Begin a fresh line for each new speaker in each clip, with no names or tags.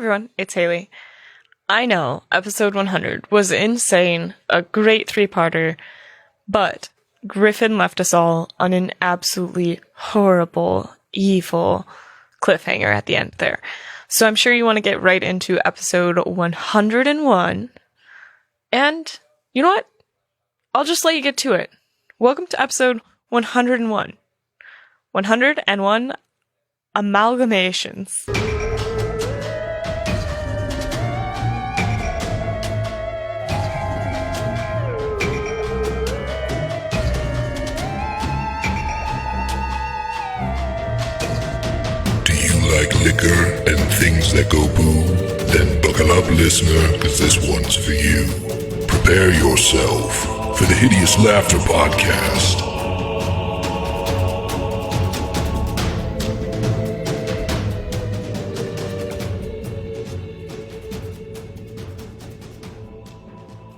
everyone, it's Haley. I know, episode 100 was insane, a great 3-parter, but Griffin left us all on an absolutely horrible, evil cliffhanger at the end there. So I'm sure you want to get right into episode 101. And you know what? I'll just let you get to it. Welcome to episode 101. 101 Amalgamations.
Like liquor and things that go boo? Then buckle up, listener, cause this one's for you. Prepare yourself for the Hideous Laughter Podcast.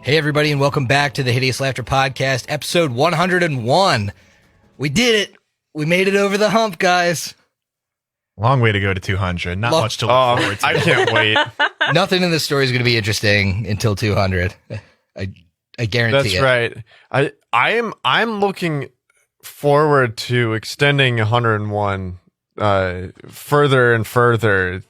Hey everybody, and welcome back to the Hideous Laughter Podcast, episode 101. We did it. We made it over the hump, guys.
Long way to go to 200. Not much to look forward to.
I can't wait.
Nothing in this story is going to be interesting until 200. I guarantee
That's right. I'm looking forward to extending 101 further and further.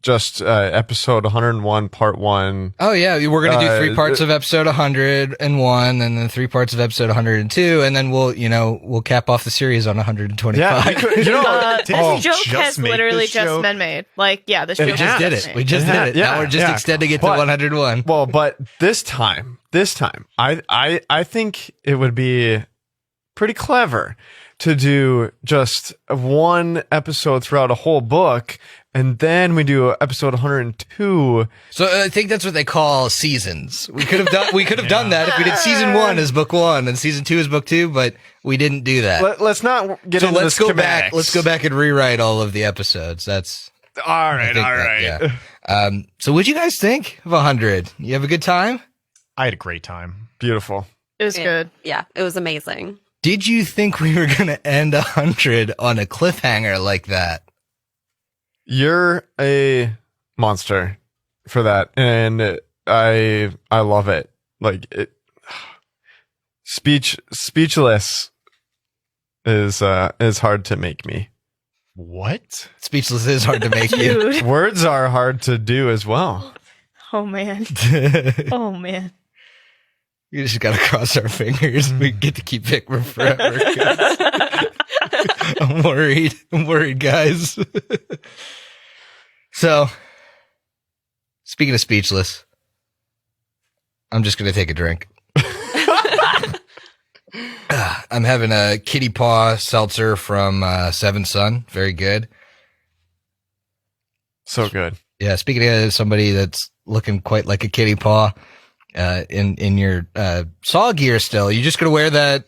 Just episode 101, part 1.
Oh, yeah. We're going to do 3 parts of episode 101 and then 3 parts of episode 102. And then we'll cap off the series on 125.
Yeah,
this joke has literally just been made. Like, yeah, this joke
just did it. We just did it.
Yeah,
now we're just extending it to 101.
Well, but this time, I think it would be pretty clever to do just one episode throughout a whole book. And then we do episode 102.
So I think that's what they call seasons. We could have done that if we did season 1 as book 1 and season 2 as book 2, but we didn't do that.
Let's not get into
let's
the
go
schematics.
back. Let's go back and rewrite all of the episodes. That's
all right.
Yeah. So what'd you guys think of 100? You have a good time?
I had a great time.
Beautiful.
It was good.
Yeah, it was amazing.
Did you think we were going to end 100 on a cliffhanger like that?
You're a monster for that, and I love it. Like it, speechless is hard to make me.
What?
Speechless is hard to make you.
Dude.
Words are hard to do as well.
Oh, man. Oh, man.
We just got to cross our fingers. We get to keep Vikram forever. I'm worried, guys. So, speaking of speechless, I'm just going to take a drink. I'm having a kitty paw seltzer from Seven Sun. Very good.
So good.
Yeah, speaking of somebody that's looking quite like a kitty paw, in your Saw gear still, you just going to wear that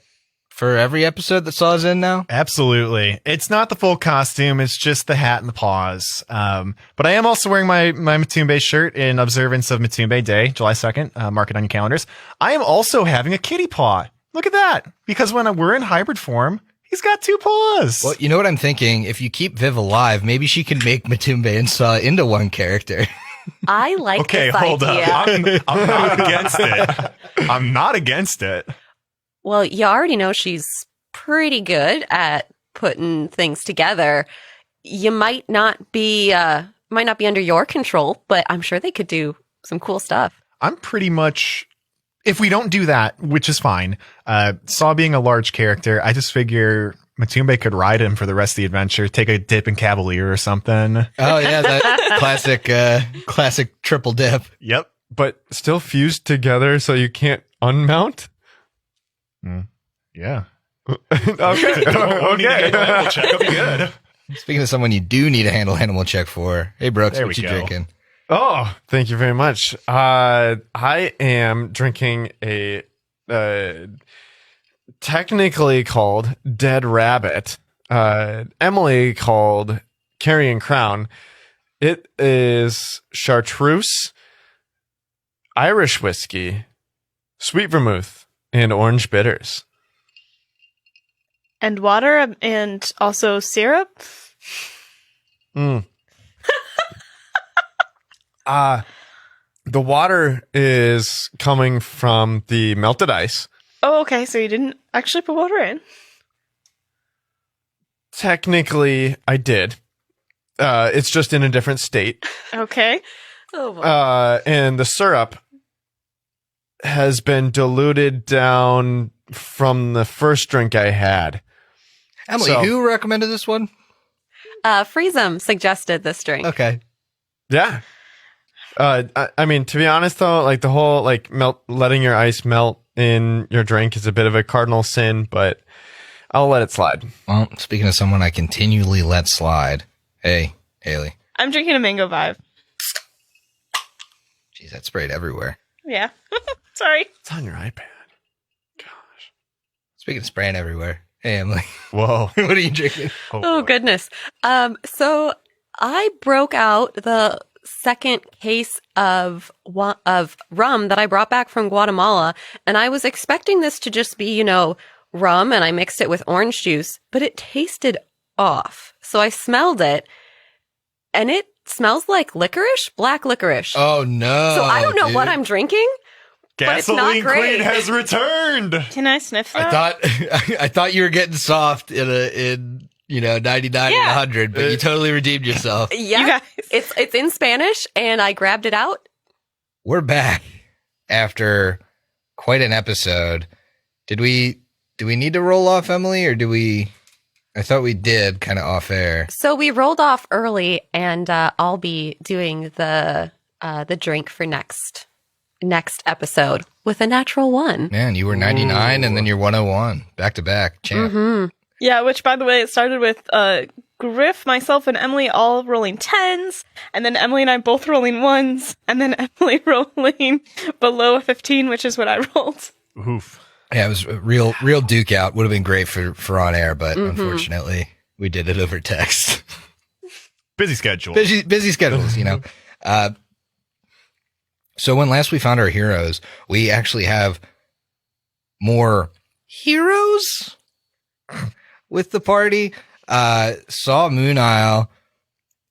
for every episode that Saw's in now?
Absolutely. It's not the full costume. It's just the hat and the paws. But I am also wearing my Matumbe shirt in observance of Matumbe Day, July 2nd. Mark it on your calendars. I am also having a kitty paw. Look at that. Because when we're in hybrid form, he's got 2 paws.
Well, you know what I'm thinking? If you keep Viv alive, maybe she can make Matumbe and Saw into one character.
I like
Okay,
this
hold
idea.
up. I'm not against it. I'm not against it.
Well, you already know she's pretty good at putting things together. You might not be under your control, but I'm sure they could do some cool stuff.
I'm pretty much, if we don't do that, which is fine, Saw being a large character, I just figure Matumbe could ride him for the rest of the adventure, take a dip in Cavalier or something.
Oh, yeah, that classic triple dip.
Yep.
But still fused together so you can't unmount?
Yeah.
Okay. Okay.
Check. Be good.
Speaking of someone you do need a handle animal check for, hey, Brooks,
There
what
we
you
go.
drinking?
Oh, thank you very much. I am drinking a technically called Dead Rabbit. Emily called Carrying Crown. It is chartreuse, Irish whiskey, sweet vermouth, and orange bitters.
And water and also syrup.
The water is coming from the melted ice.
Oh, okay. So you didn't actually put water in.
Technically, I did. It's just in a different state.
Okay.
Oh, boy.
And the syrup has been diluted down from the first drink I had.
Emily,
So-
who recommended this one?
Freezem suggested this drink.
Okay.
Yeah. I mean, to be honest though, like the whole like letting your ice melt in your drink is a bit of a cardinal sin, but I'll let it slide.
Well, speaking of someone I continually let slide. Hey, Haley.
I'm drinking a mango vibe.
Jeez, that sprayed everywhere.
Yeah. Sorry.
It's on your iPad. Gosh.
Speaking of spraying everywhere. Hey, Emily.
Whoa.
What are you drinking?
Oh, goodness. So I broke out the second case of rum that I brought back from Guatemala, and I was expecting this to just be, rum, and I mixed it with orange juice, but it tasted off. So I smelled it, and it smells like licorice, black licorice.
Oh, no.
So I don't know
dude.
what I'm drinking. But it's not
Gasoline
great.
Queen has returned.
Can I sniff that?
I thought you were getting soft in 99 and
Yeah.
100, but you totally redeemed yourself.
Yeah,
You guys.
it's in Spanish, and I grabbed it out.
We're back after quite an episode. Do we need to roll off, Emily, or do we? I thought we did kind of off air.
So we rolled off early, and I'll be doing the drink for next episode with a natural one.
Man, you were 99 and then you're 101. Back to back. Champ.
Mm-hmm.
Yeah, which, by the way, it started with Griff, myself, and Emily all rolling 10s, and then Emily and I both rolling 1s, and then Emily rolling below a 15, which is what I rolled.
Oof.
Yeah, it was a real duke out. Would have been great for on air, but unfortunately we did it over text.
Busy schedule.
busy schedules, So when last we found our heroes, we actually have more heroes with the party. Saw Moon Isle,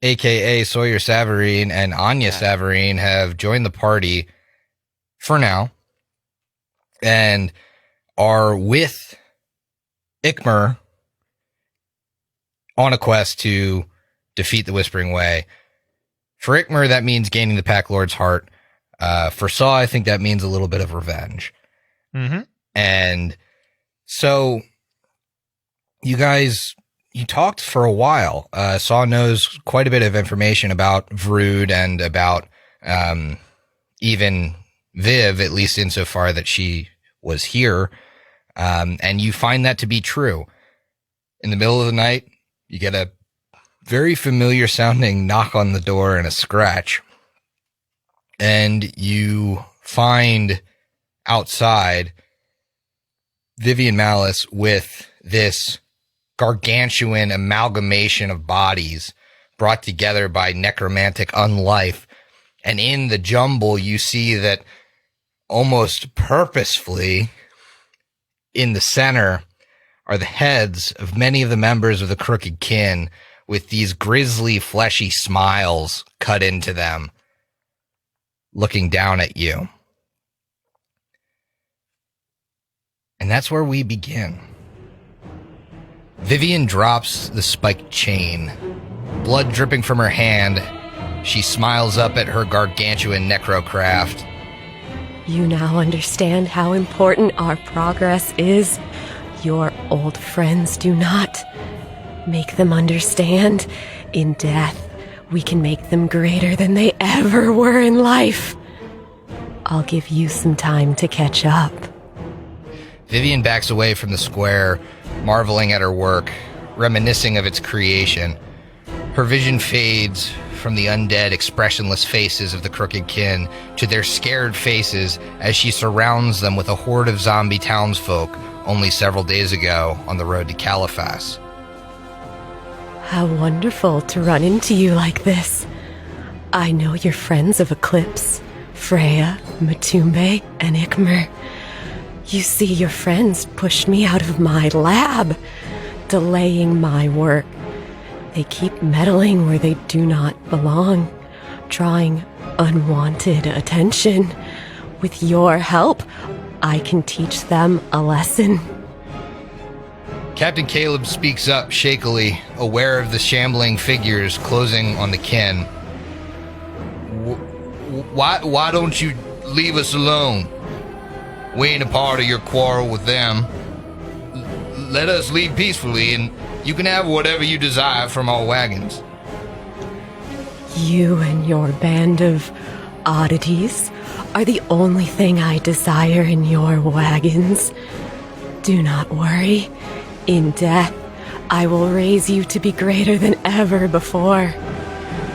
aka Sawyer Savarine, and Anya Savarine have joined the party for now and are with Ikmer on a quest to defeat the Whispering Way. For Ikmer, that means gaining the Pack Lord's heart. For Saw, I think that means a little bit of revenge.
Mm-hmm.
And so you guys, you talked for a while. Saw knows quite a bit of information about Vrood and about even Viv, at least insofar that she was here. And you find that to be true. In the middle of the night, you get a very familiar sounding knock on the door and a scratch. And you find outside Vivian Malice with this gargantuan amalgamation of bodies brought together by necromantic unlife. And in the jumble, you see that almost purposefully in the center are the heads of many of the members of the Crooked Kin with these grisly, fleshy smiles cut into them, looking down at you. And that's where we begin. Vivian drops the spiked chain. Blood dripping from her hand, she smiles up at her gargantuan necrocraft.
You now understand how important our progress is. Your old friends do not. Make them understand. In death, we can make them greater than they ever were in life. I'll give you some time to catch up.
Vivian backs away from the square, marveling at her work, reminiscing of its creation. Her vision fades from the undead, expressionless faces of the Crooked Kin to their scared faces as she surrounds them with a horde of zombie townsfolk only several days ago on the road to Caliphas.
How wonderful to run into you like this. I know you're friends of Eclipse, Freya, Matumbe, and Ikmer. You see, your friends pushed me out of my lab, delaying my work. They keep meddling where they do not belong, drawing unwanted attention. With your help, I can teach them a lesson.
Captain Caleb speaks up shakily, aware of the shambling figures closing on the kin. Why don't you leave us alone? We ain't a part of your quarrel with them. Let us leave peacefully, and you can have whatever you desire from our wagons.
You and your band of oddities are the only thing I desire in your wagons. Do not worry. In death, I will raise you to be greater than ever before.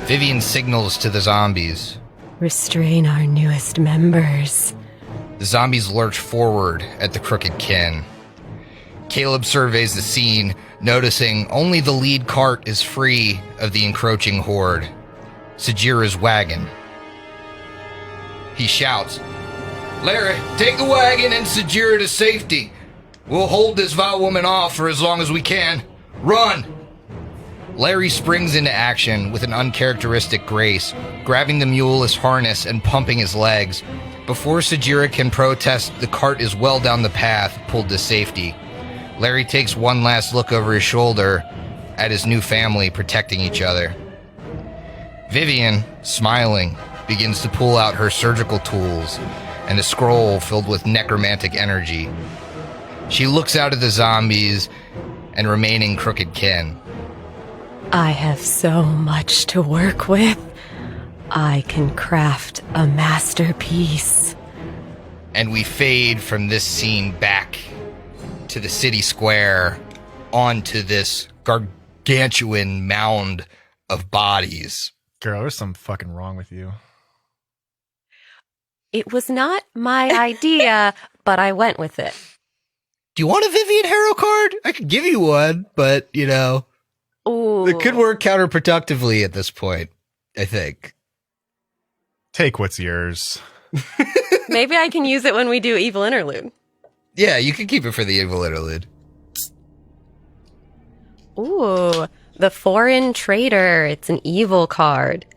Vivian signals to the zombies.
Restrain our newest members.
The zombies lurch forward at the crooked kin. Caleb surveys the scene, noticing only the lead cart is free of the encroaching horde. Sajira's wagon. He shouts, "Larry, take the wagon and Sajira to safety. We'll hold this vile woman off for as long as we can. Run!" Larry springs into action with an uncharacteristic grace, grabbing the mule's harness and pumping his legs. Before Sajira can protest, the cart is well down the path, pulled to safety. Larry takes one last look over his shoulder at his new family protecting each other. Vivian, smiling, begins to pull out her surgical tools and a scroll filled with necromantic energy. She looks out at the zombies and remaining crooked kin.
I have so much to work with. I can craft a masterpiece.
And we fade from this scene back to the city square onto this gargantuan mound of bodies.
Girl, there's something fucking wrong with you.
It was not my idea, but I went with it.
Do you want a Vivian Hero card? I could give you one, but, you know,
Ooh.
it could work counterproductively at this point, I think.
Take what's yours.
Maybe I can use it when we do Evil Interlude.
Yeah, you can keep it for the evil interlude.
Ooh, the Foreign Trader. It's an evil card.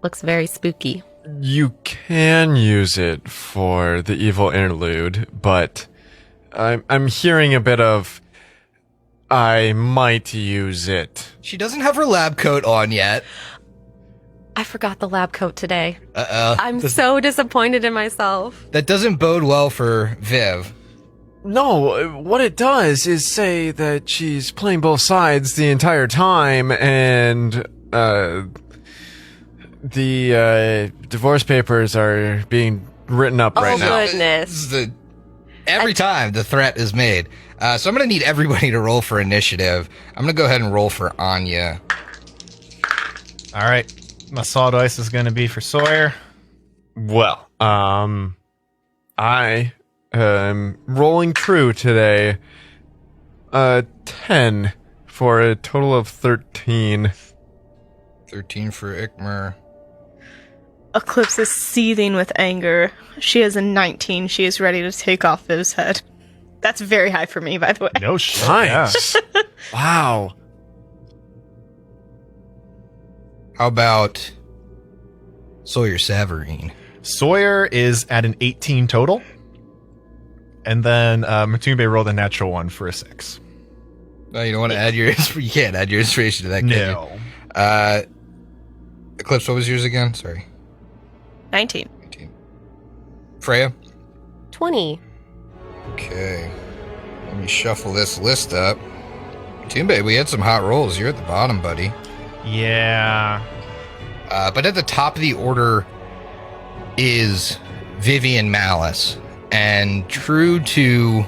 Looks very spooky.
You can use it for the evil interlude, but I'm hearing a bit of I might use it.
She doesn't have her lab coat on yet.
I forgot the lab coat today.
Uh-oh.
I'm so disappointed in myself.
That doesn't bode well for Viv.
No, what it does is say that she's playing both sides the entire time, and the divorce papers are being written up right now.
Oh, goodness.
This is every time the threat is made. So I'm going to need everybody to roll for initiative. I'm going to go ahead and roll for Anya.
All right. My saw dice is going to be for Sawyer.
Well, I am rolling true today. 10 for a total of 13.
13 for Ikmer.
Eclipse is seething with anger. She has a 19. She is ready to take off Viv's head. That's very high for me, by the way.
No shit.
Nice. Wow.
How about Sawyer Savarine?
Sawyer is at an 18 total. And then Matumbe rolled a natural 1 for a 6.
No, you don't want to add your... You can't add your inspiration to that.
No.
Can you? Eclipse, what was yours again? Sorry.
19.
19. Freya?
20.
Okay. Let me shuffle this list up. Toonbay, we had some hot rolls. You're at the bottom, buddy.
Yeah.
But at the top of the order is Vivian Malice. And true to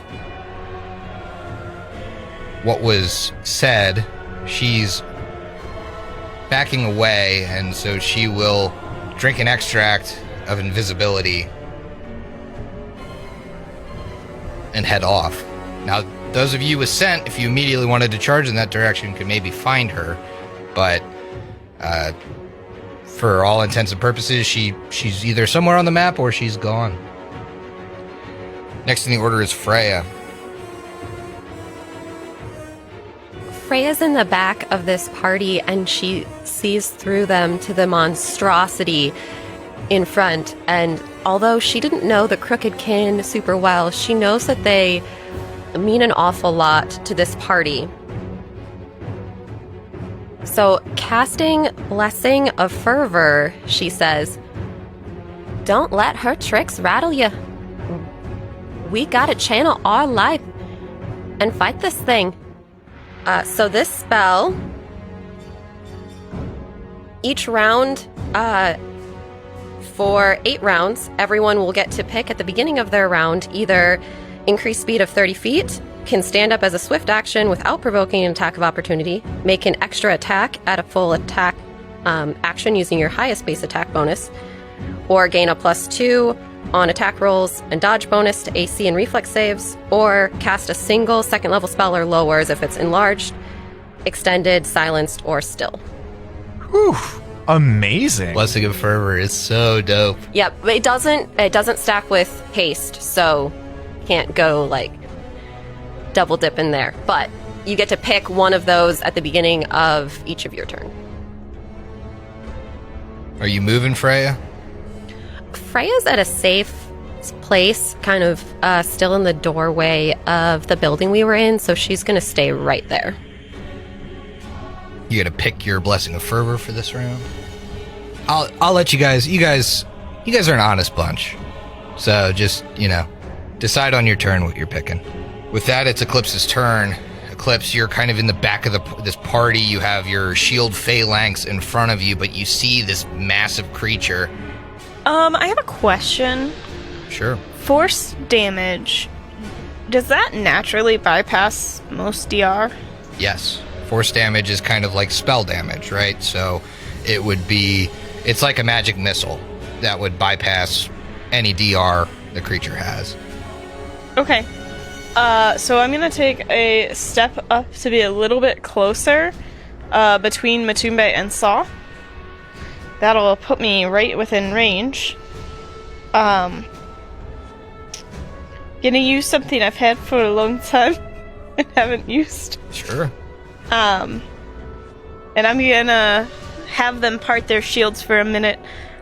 what was said, she's backing away, and so she will drink an extract of invisibility and head off. Now, those of you with scent, if you immediately wanted to charge in that direction, could maybe find her, but for all intents and purposes, she's either somewhere on the map or she's gone. Next in the order is Freya.
Freya's in the back of this party and she sees through them to the monstrosity. in front, and although she didn't know the Crooked Kin super well, she knows that they mean an awful lot to this party. So, casting Blessing of Fervor, she says, "Don't let her tricks rattle you. We gotta channel our life and fight this thing." So this spell, each round, for 8 rounds, everyone will get to pick at the beginning of their round either increased speed of 30 feet, can stand up as a swift action without provoking an attack of opportunity, make an extra attack at a full attack action using your highest base attack bonus, or gain a +2 on attack rolls and dodge bonus to AC and reflex saves, or cast a single second level spell or lowers if it's enlarged, extended, silenced, or still.
Whew. Amazing.
Blessing of Fervor is so dope.
Yep, but it doesn't stack with haste, so can't go like double dip in there. But you get to pick one of those at the beginning of each of your turn.
Are you moving, Freya?
Freya's at a safe place, kind of still in the doorway of the building we were in, so she's gonna stay right there.
You gotta pick your Blessing of Fervor for this round. I'll let you guys are an honest bunch. So just, decide on your turn what you're picking. With that, it's Eclipse's turn. Eclipse, you're kind of in the back of this party. You have your shield phalanx in front of you, but you see this massive creature.
I have a question.
Sure.
Force damage. Does that naturally bypass most DR?
Yes. Force damage is kind of like spell damage, right? So it's like a magic missile that would bypass any DR the creature has.
Okay. So I'm going to take a step up to be a little bit closer between Matumbe and Saw. That'll put me right within range. Gonna use something I've had for a long time and haven't used.
Sure.
And I'm gonna have them part their shields for a minute.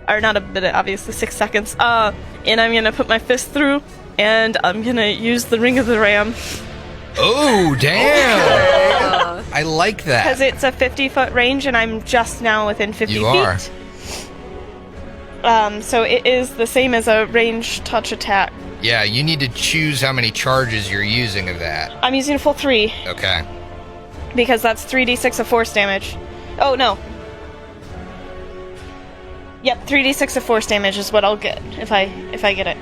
Or not a minute, obviously 6 seconds. And I'm gonna put my fist through, and I'm gonna use the Ring of the Ram.
Oh, damn! I like that.
Because it's a 50-foot range, and I'm just now within 50 feet.
You are.
So it is the same as a range touch attack.
Yeah, you need to choose how many charges you're using of that.
I'm using a full 3.
Okay.
Because that's 3d6 of force damage. Oh, no. Yep, 3d6 of force damage is what I'll get if I get it.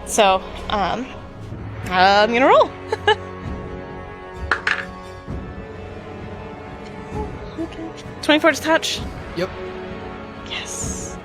So, I'm gonna roll. Okay. 24 to touch.
Yep.
Yes.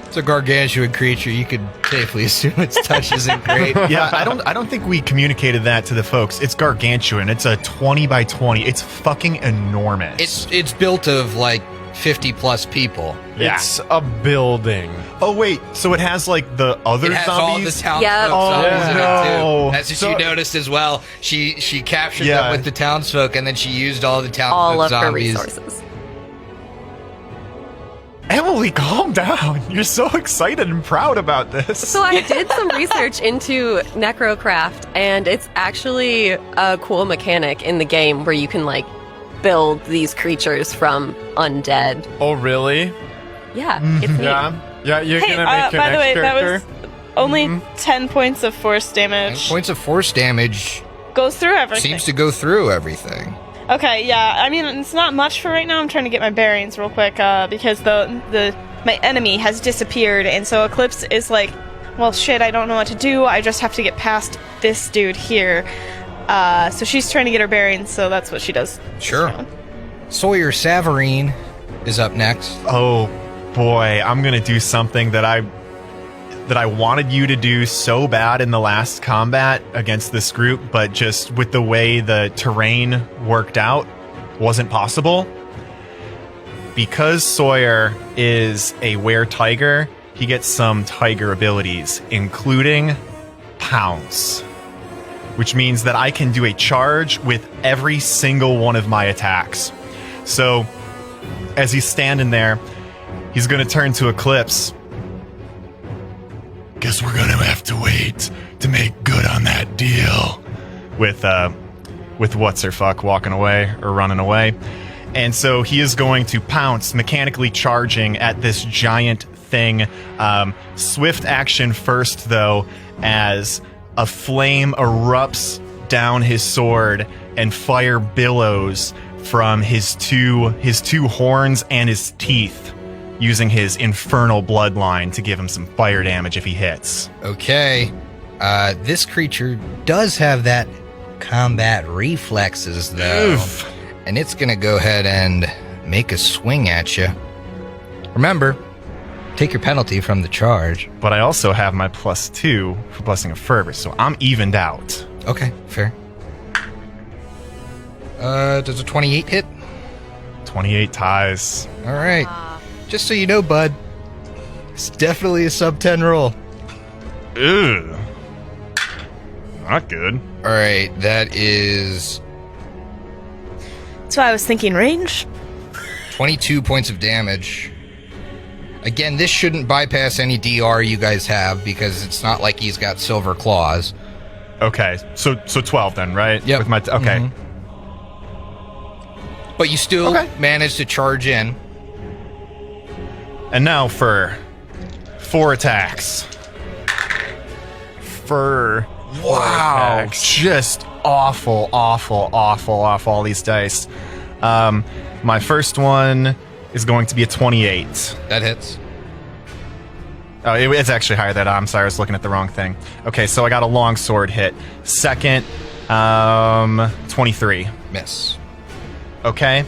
It's a gargantuan creature. You could safely assume its touch isn't great.
Yeah, I don't think we communicated that to the folks. It's gargantuan. It's a 20 by 20. It's fucking enormous.
It's built of like 50 plus people.
Yeah.
It's a building.
Oh wait, so it has like the other
It has
zombies?
all the townsfolk
Yep.
zombies in
Oh,
it
no.
too. That's what
So-
you noticed as well. She captured
Yeah.
them with the townsfolk, and then she used all the townsfolk
All of her
zombies.
resources.
Emily, calm down. You're so excited and proud about this.
So I did some research into Necrocraft, and it's actually a cool mechanic in the game where you can like build these creatures from undead.
Oh, really?
Yeah, it's neat.
Yeah. Yeah, you're
Hey,
gonna make your
by the
next
way,
character?
that was only 10 points of force damage.
Points of force damage
Goes through everything.
seems to go through everything.
Okay, yeah. I mean, it's not much for right now. I'm trying to get my bearings real quick because my enemy has disappeared, and so Eclipse is like, well, shit, I don't know what to do. I just have to get past this dude here. So she's trying to get her bearings, so that's what she does.
Sure. Sawyer Savarine is up next.
Oh boy, I'm gonna do something that I wanted you to do so bad in the last combat against this group, but just with the way the terrain worked out, wasn't possible. Because Sawyer is a were-tiger, he gets some tiger abilities, including Pounce, which means that I can do a charge with every single one of my attacks. So, as he's standing there, he's going to turn to Eclipse.
Guess we're gonna have to wait to make good on that deal.
With what's-her-fuck walking away or running away. And so he is going to pounce, mechanically charging at this giant thing. Swift action first, though, as a flame erupts down his sword and fire billows from his two horns and his teeth, using his infernal bloodline to give him some fire damage if he hits.
Okay. This creature does have that combat reflexes, though.
Oof.
And it's going to go ahead and make a swing at you. Remember, take your penalty from the charge.
But I also have my +2 for Blessing of Fervor, so I'm evened out.
Okay, fair. Does a 28 hit?
28 ties.
All right. Just so you know, bud, it's definitely a sub 10 roll.
Ugh. Not good.
All right, that is
That's why I was thinking range.
22 points of damage. Again, this shouldn't bypass any DR you guys have because it's not like he's got silver claws.
Okay, so 12 then, right?
Yep.
With my okay.
But you still
Okay.
managed to charge in.
And now for 4 attacks. Wow,
attacks.
just awful, all these dice. My first one is going to be a 28.
That hits.
Oh, it's actually higher than that. I'm sorry, I was looking at the wrong thing. Okay, so I got a longsword hit. Second, 23.
Miss.
Okay.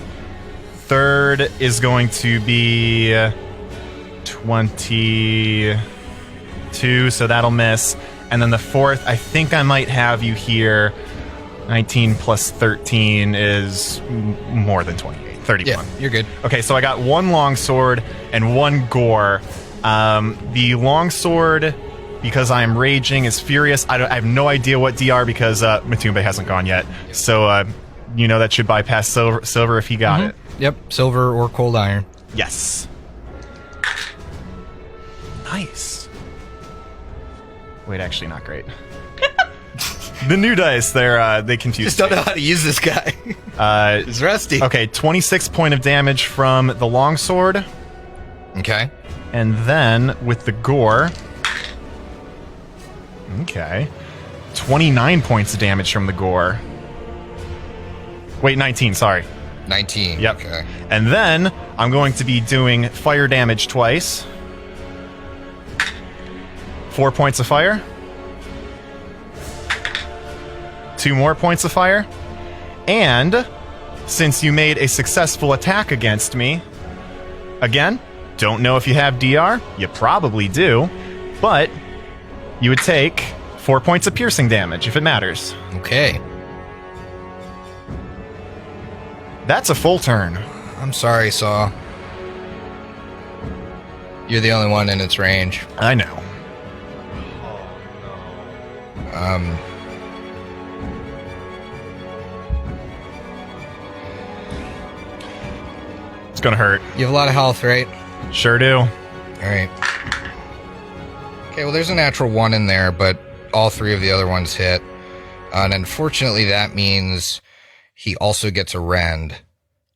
Third is going to be 22, so that'll miss. And then the fourth, I think I might have you here. 19 plus 13 is more than 28. 31.
Yeah, you're good.
Okay, so I got 1 longsword and 1 gore. The longsword, because I am raging, is furious. I have no idea what DR because Matumbe hasn't gone yet. So, that should bypass silver if he got it.
Yep, silver or cold iron.
Yes. Nice. Wait, actually, not great. The new dice, they confuse
Just don't
me.
know how to use this guy. It's rusty.
Okay, 26 point of damage from the longsword.
Okay.
And then with the gore. Okay. 29 points of damage from the gore. Wait, 19, sorry.
19.
Yep.
Okay.
And then I'm going to be doing fire damage twice. 4 points of fire. 2 more points of fire. And since you made a successful attack against me, again, don't know if you have DR. You probably do. But you would take 4 points of piercing damage if it matters.
Okay.
That's a full turn.
I'm sorry, Saw. You're the only one in its range.
I know. It's gonna hurt.
You have a lot of health, right?
Sure do.
All right. Okay, well, there's a natural 1 in there, but all 3 of the other ones hit. And unfortunately, that means he also gets a rend.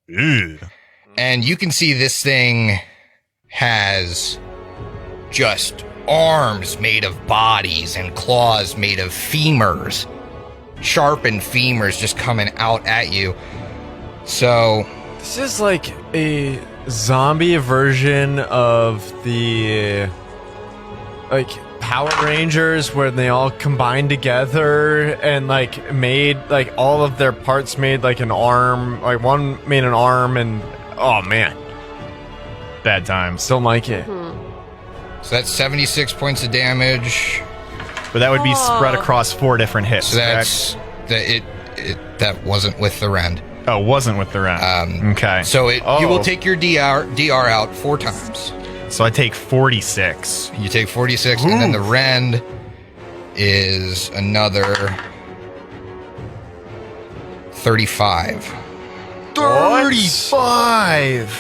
Ew.
And you can see this thing has just arms made of bodies and claws made of femurs. Sharpened femurs just coming out at you. So,
This is like a zombie version of the Power Rangers where they all combined together and made all of their parts made an arm, one made an arm and oh man,
Bad times.
don't like it.
so that's 76 points of damage.
But that would be spread across 4 different hits.
So that's that wasn't with the rend.
correct? Oh, wasn't with the round. Okay.
So you will take your DR out 4 times.
So I take 46.
You take 46, and then the rend is another 35.
35!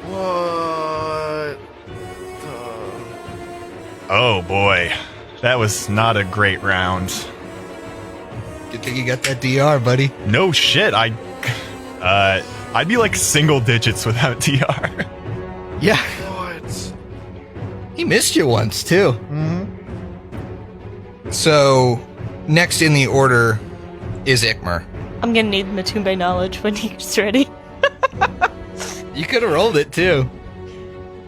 Whoa.
Oh boy, that was not a great round.
Good thing you got that DR, buddy.
No shit, I'd be like single digits without DR.
Yeah.
What?
He missed you once, too. Mm-hmm. So, next in the order is Ikmer.
I'm gonna need Matumbe knowledge when he's ready.
You could have rolled it, too.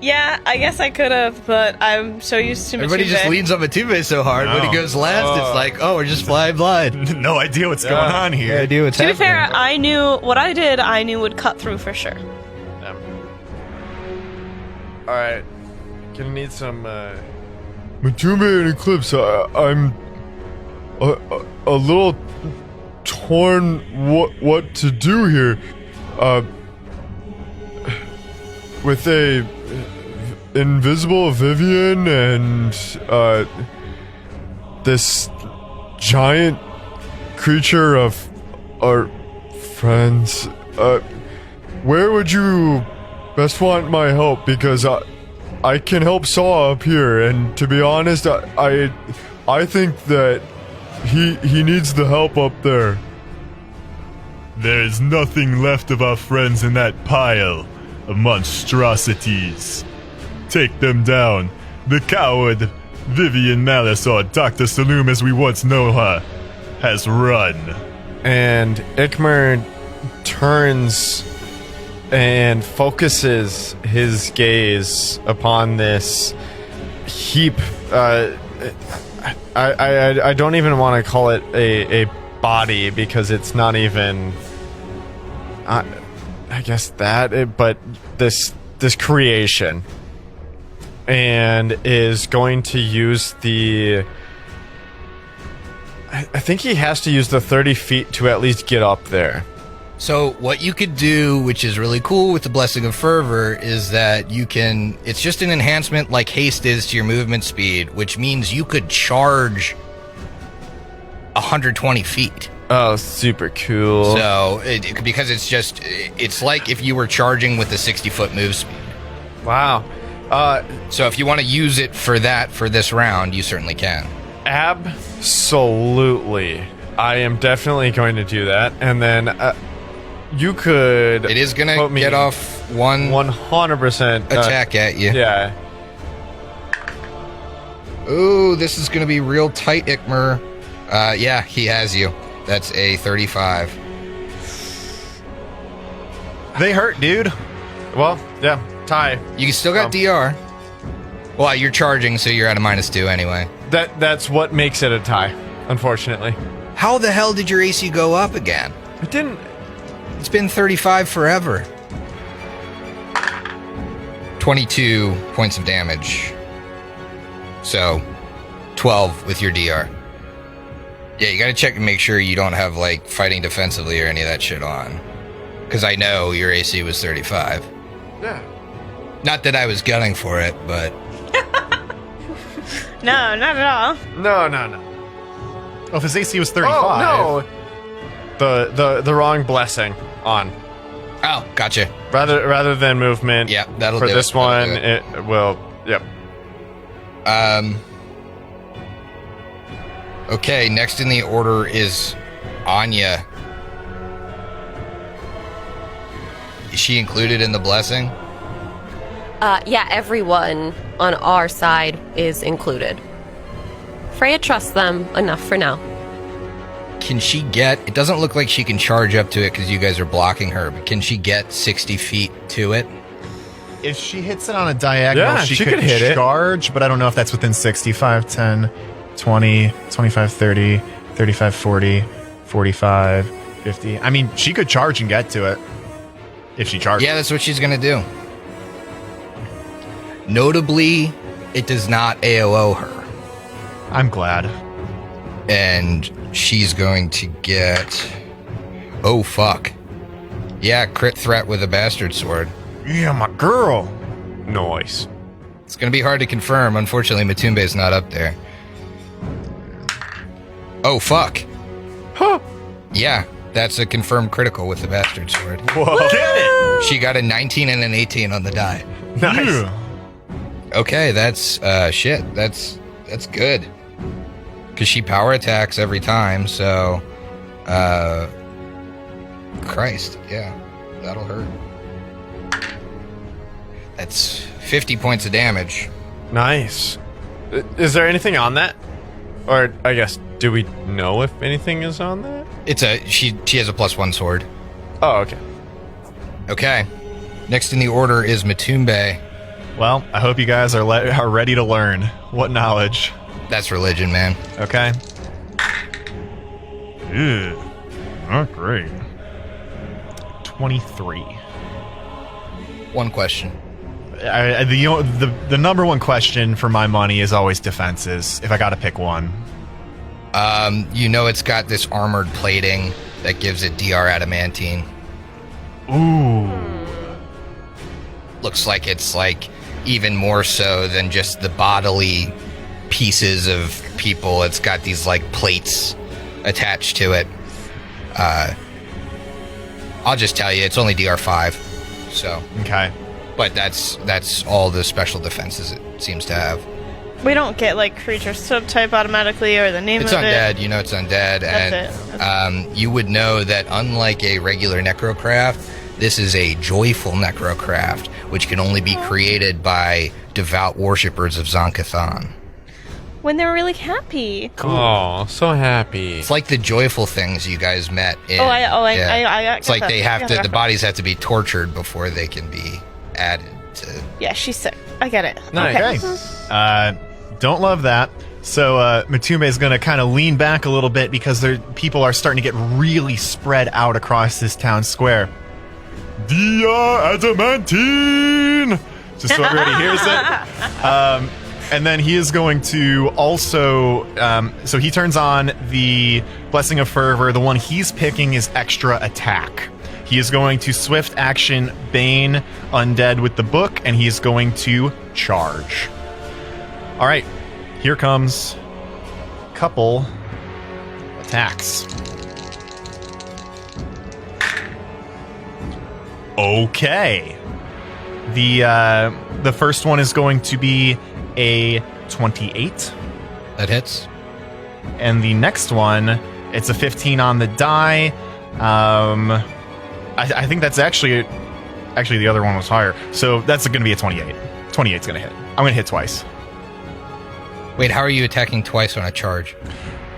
Yeah, I guess I could have, but I'm so used to
Everybody
Matumbe.
just leans on Matumbe so hard. When he goes last, it's like, oh, we're just flying blind.
No idea what's going on here.
No idea what's
To be
happening.
fair, I knew what I did. I knew would cut through for sure.
All right, gonna need some Matumbe and Eclipse. I'm a little torn what to do here. With a invisible Vivian and this giant creature of our friends, where would you best want my help? Because I can help Saw up here, and to be honest, I think that he needs the help up there.
There's nothing left of our friends in that pile of monstrosities. Take them down. The coward Vivian Malice, or Dr. Saloom as we once know her, has run.
And Ikmer turns and focuses his gaze upon this heap. I don't even want to call it a body, because it's not even. I guess that, but this creation, and is going to use the. I think he has to use the 30 feet to at least get up there.
So what you could do, which is really cool with the Blessing of Fervor, is that you can... It's just an enhancement like haste is to your movement speed, which means you could charge 120 feet.
Oh, super cool.
So, because it's just... It's like if you were charging with a 60-foot move speed.
Wow.
So if you want to use it for that, for this round, you certainly can.
Absolutely. I am definitely going to do that. And then you could...
It is going to get off
100%
attack at you.
Yeah.
Ooh, this is going to be real tight, Ikmer. Yeah, he has you. That's a 35.
They hurt, dude.
Well, yeah, tie.
You still got DR. Well, you're charging, so you're at a -2 anyway.
That's what makes it a tie, unfortunately.
How the hell did your AC go up again?
It didn't...
It's been 35 forever. 22 points of damage. So, 12 with your DR. Yeah, you gotta check and make sure you don't have, like, fighting defensively or any of that shit on. Because I know your AC was 35.
Yeah.
Not that I was gunning for it, but...
No, not at all.
No.
Oh, if his AC was 35.
Oh, no. The wrong blessing on.
Oh, gotcha.
Rather than movement.
Yeah, that'll
for
do
this
it. That'll
one,
do it.
it will. Yep.
Okay, next in the order is Anya. Is she included in the blessing?
Yeah, everyone on our side is included. Freya trusts them enough for now.
Can she get... It doesn't look like she can charge up to it because you guys are blocking her, but can she get 60 feet to it?
If she hits it on a diagonal,
Yeah,
she
she
could
could hit it.
charge, but I don't know if that's within 65, 10, 20, 25, 30, 35, 40, 45, 50. I mean, she could charge and get to it if she charges.
Yeah, that's what she's going to do. Notably, it does not AOO her.
I'm glad.
And she's going to get... Oh, fuck. Yeah, crit threat with a bastard sword.
Yeah, my girl.
Nice.
It's going to be hard to confirm. Unfortunately, Matumbe's not up there. Oh, fuck.
Huh.
Yeah, that's a confirmed critical with the bastard sword.
Whoa.
Get it!
She got a 19 and an 18 on the die.
Nice.
Yeah.
Okay, that's shit. That's good. Because she power attacks every time, so Christ, yeah, that'll hurt. That's 50 points of damage.
Nice. Is there anything on that? Or I guess, do we know if anything is on that?
She has a +1 sword.
Oh, okay.
Okay. Next in the order is Matumbe.
Well, I hope you guys are ready to learn. What knowledge?
That's religion, man.
Okay. Ew. Not great. 23.
One question.
The number one question for my money is always defenses, if I gotta pick one.
It's got this armored plating that gives it DR adamantine.
Ooh.
Looks like it's like even more so than just the bodily pieces of people. It's got these like plates attached to it. I'll just tell you, it's only DR5. So
Okay.
but that's all the special defenses it seems to have.
We don't get like creature subtype automatically or the name
It's
of
undead,
it.
it's undead.
That's
And you would know that unlike a regular necrocraft, this is a joyful necrocraft, which can only be created by devout worshippers of Zonkathan.
When they were really happy.
Oh, so happy.
It's like the joyful things you guys met in.
I
It's like
get
they
that.
have
Yeah,
to, the
reference.
bodies have to be tortured before they can be added to.
Yeah, she's sick. I get it.
Nice.
Okay. Don't love that. So Matumbe is going to kind of lean back a little bit because people are starting to get really spread out across this town square. DR adamantine! Just so everybody hears it. And then he is going to also... so he turns on the Blessing of Fervor. The one he's picking is extra attack. He is going to swift action Bane Undead with the book, and he is going to charge. All right, here comes a couple attacks. Okay. The first one is going to be a 28.
That hits.
And the next one, it's a 15 on the die. I think that's actually the other one was higher. So that's going to be a 28. 28's going to hit. I'm going to hit twice.
Wait, how are you attacking twice on a charge?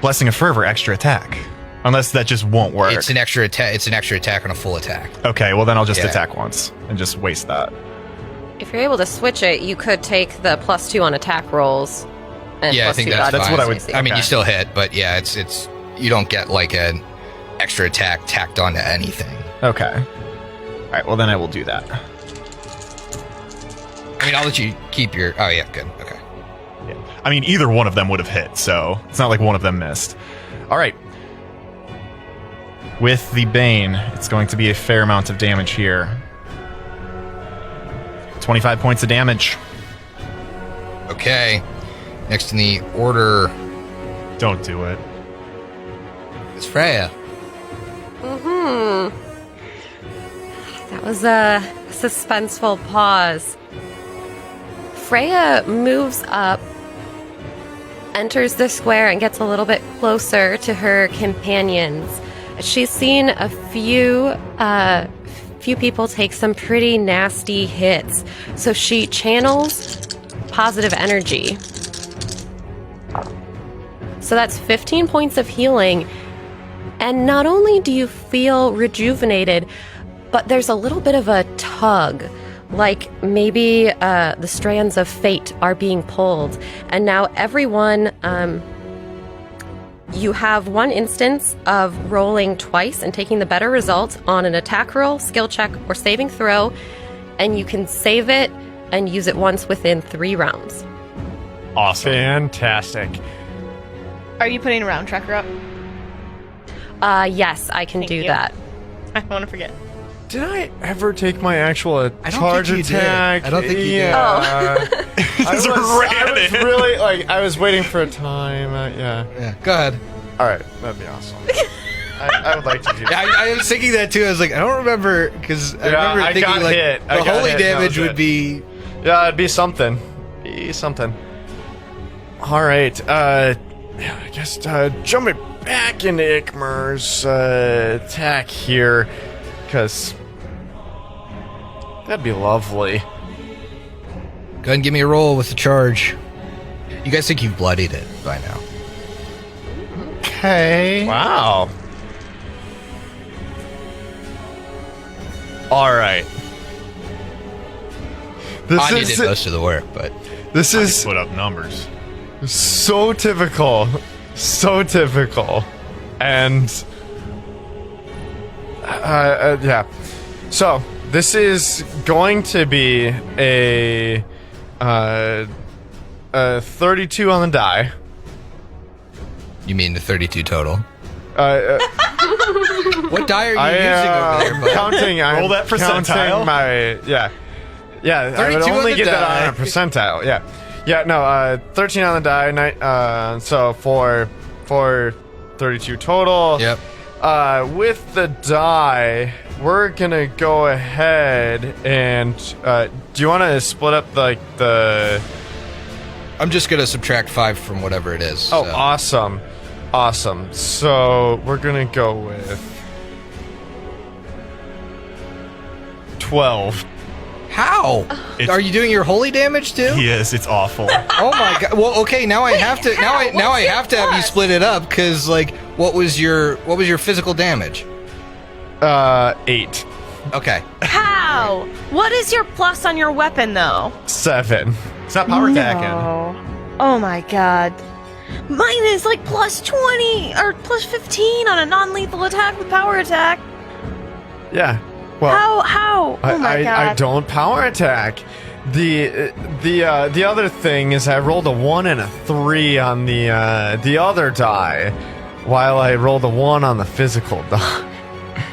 Blessing of Fervor, extra attack. Unless that just won't work.
It's an extra attack. It's an extra attack on a full attack.
Okay, well then I'll just
Yeah.
attack once and just waste that.
If you're able to switch it, you could take the +2 on attack rolls. And
Yeah, I
+2
think
dodge
that's
fine.
what I
rolls,
would-
I mean,
okay.
you still hit, but yeah, it's you don't get like an extra attack tacked onto anything.
Okay. All right, well then I will do that.
I mean, I'll let you keep your. Oh yeah, good. Okay.
Yeah. I mean, either one of them would have hit, so it's not like one of them missed. All right. With the Bane, it's going to be a fair amount of damage here. 25 points of damage.
Okay. Next in the order
Don't do it.
is Freya.
That was a suspenseful pause. Freya moves up, enters the square, and gets a little bit closer to her companions. She's seen a few people take some pretty nasty hits, so she channels positive energy. So that's 15 points of healing, and not only do you feel rejuvenated, but there's a little bit of a tug, like maybe the strands of fate are being pulled. And now everyone, you have one instance of rolling twice and taking the better result on an attack roll, skill check, or saving throw, and you can save it and use it once within 3 rounds.
Awesome.
Fantastic.
Are you putting a round tracker up?
Yes, I can do
you.
that.
I don't want to forget.
Did I ever take my actual
don't
charge
think you did.
attack?
I don't think you did.
Yeah.
Just ran
I was
in.
really like I was waiting for a time. Yeah.
Yeah. Go ahead.
All right, that'd be awesome. I would like to do that.
I was thinking that too. I was like, I don't remember because I
Yeah,
remember
I
thinking
got
like
hit. I
the
got
holy
hit, that
damage
was
would
it.
be.
Yeah, it'd be something. 30 something. All right. I guess jumping back into Ikmer's attack here, because that'd be lovely.
Go ahead and give me a roll with the charge. You guys think you've bloodied it by now.
Okay.
Wow. All right.
Anya did most of the work, but
This is
Put up numbers.
so typical. So typical. And yeah. So this is going to be a 32 on the die.
you mean the 32 total.
Uh,
What die are you
I
using over there, bud?
counting.
Roll that
counting
percentile.
My yeah. I would
32 on
only
the
get that
die.
on a percentile. Yeah. No. 13 on the die. So for 32 total.
Yep.
With the die, we're gonna go ahead and do you want to split up the?
I'm just gonna subtract 5 from whatever it is.
Oh,
so.
awesome. So we're gonna go with 12.
How?
It's-
Are you doing your holy damage too?
He is. It's awful.
Oh my god. Well, okay. Now I have to. Now I have to have you split it up because, like, what was your physical damage?
8.
Okay.
How? What is your plus on your weapon, though?
7.
It's not power attacking.
No. Oh my god. Mine is like plus 20 or plus 15 on a non-lethal attack with power attack.
Yeah. Well,
How? Oh my god.
I don't power attack. The other thing is I rolled a 1 and a 3 on the other die, while I rolled a 1 on the physical die.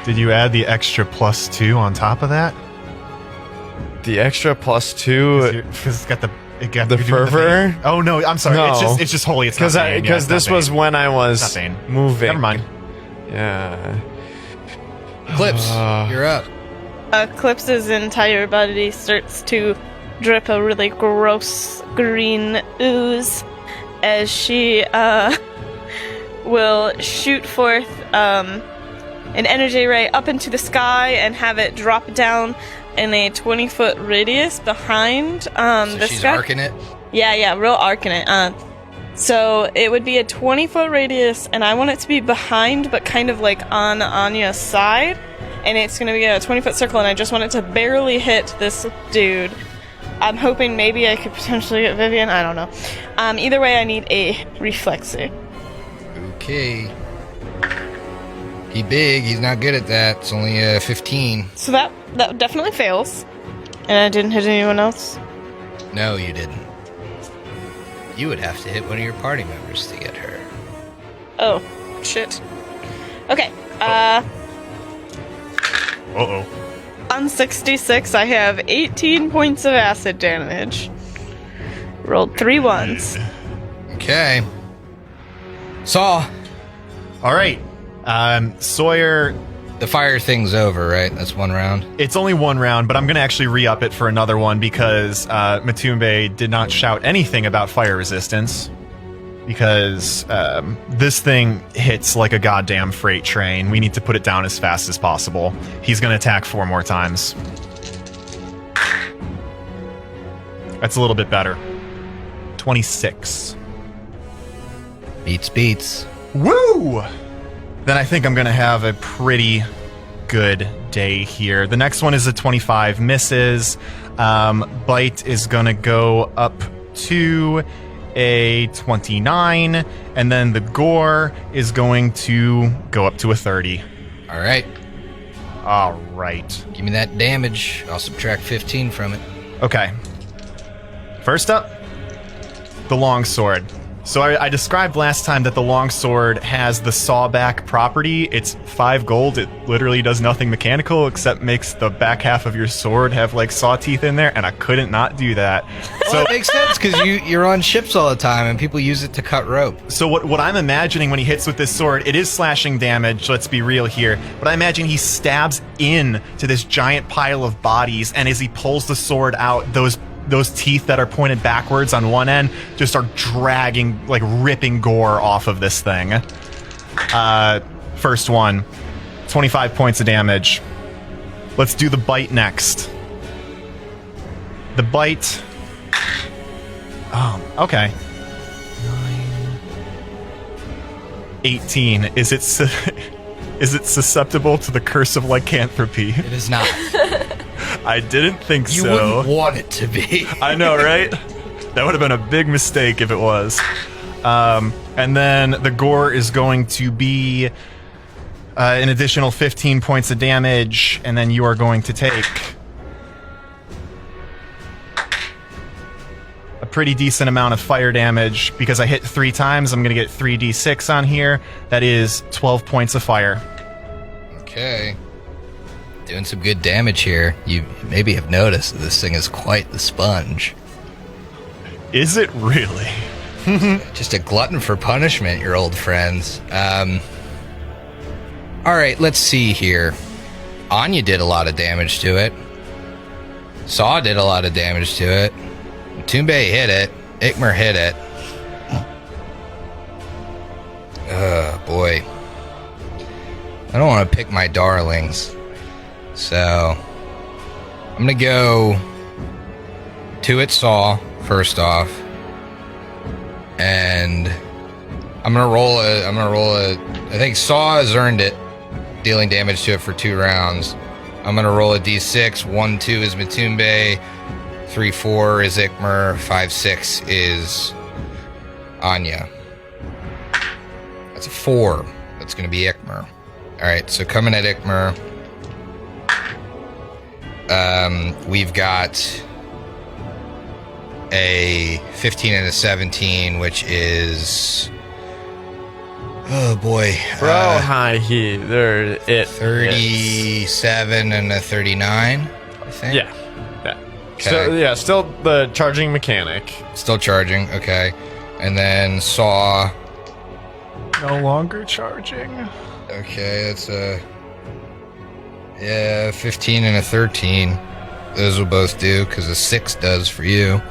Did you add the extra +2 on top of that?
The extra +2
Because it's got
The
you're doing
fervor?
Bane. Oh no, I'm sorry.
No.
It's just holy. It's not Bane. Yeah,
because
it's not
this was
Bane.
when I was
It's not Bane.
moving.
Never mind.
Yeah.
Clips, you're up.
Eclipse's entire body starts to drip a really gross green ooze as she will shoot forth an energy ray up into the sky and have it drop down in a 20-foot radius behind
So
the
she's
sky.
arcing it.
Yeah, real arc in it. So it would be a 20-foot radius, and I want it to be behind, but kind of like on Anya's side. And it's going to be a 20-foot circle, and I just want it to barely hit this dude. I'm hoping maybe I could potentially get Vivian. I don't know. Either way, I need a reflex save.
Okay. He big. He's not good at that. It's only 15.
So that definitely fails. And I didn't hit anyone else.
No, you didn't. You would have to hit one of your party members to get her.
Oh, shit. Okay.
Uh-oh.
On 66, I have 18 points of acid damage. Rolled 3 ones.
Okay. Saw.
All right. Sawyer,
The fire thing's over, right? That's one round.
it's only one round, but I'm going to actually re-up it for another one because Matumbe did not shout anything about fire resistance. Because this thing hits like a goddamn freight train. We need to put it down as fast as possible. He's going to attack 4 more times. That's a little bit better. 26.
Beats.
Woo! Then I think I'm going to have a pretty good day here. The next one is a 25. Misses. Bite is going to go up to a 29. And then the gore is going to go up to a 30.
All right.
All right.
Give me that damage. I'll subtract 15 from it.
Okay. First up, the longsword. So I described last time that the longsword has the sawback property. It's 5 gold. It literally does nothing mechanical except makes the back half of your sword have like saw teeth in there, and I couldn't not do that.
Well, it makes sense because you're on ships all the time and people use it to cut rope.
So what I'm imagining when he hits with this sword, it is slashing damage, let's be real here, but I imagine he stabs in to this giant pile of bodies, and as he pulls the sword out, those those teeth that are pointed backwards on one end just are dragging, like ripping gore off of this thing. First one, 25 points of damage. Let's do the bite next. The bite. Okay. 18. Is it susceptible to the curse of lycanthropy?
It is not.
I didn't think
You
so.
wouldn't want it to be.
I know, right? That would have been a big mistake if it was. And then the gore is going to be an additional 15 points of damage, and then you are going to take a pretty decent amount of fire damage. Because I hit 3 times, I'm going to get 3d6 on here. That is 12 points of fire.
Okay. Doing some good damage here. You maybe have noticed that this thing is quite the sponge.
Is it really?
Just a glutton for punishment, your old friends. Alright, let's see here. Anya did a lot of damage to it. Saw did a lot of damage to it. Toombe hit it. Ikmer hit it. Oh, boy. I don't want to pick my darlings. So, I'm going to go to it Saw, first off. And I'm going to roll a... I think Saw has earned it, dealing damage to it for 2 rounds. I'm going to roll a d6. 1, 2 is Matumbe. 3, 4 is Ikmer. 5, 6 is Anya. That's a 4. That's going to be Ikmer. Alright, so coming at Ikmer. We've got a 15 and a 17, which is... Oh boy.
Bro, high heat. There it
37 and a 39, I think.
Yeah.
Okay.
So, yeah, still the charging mechanic.
Still charging, okay. And then Saw.
No longer charging.
Okay, that's a... Yeah, 15 and a 13. Those will both do, because a 6 does for you.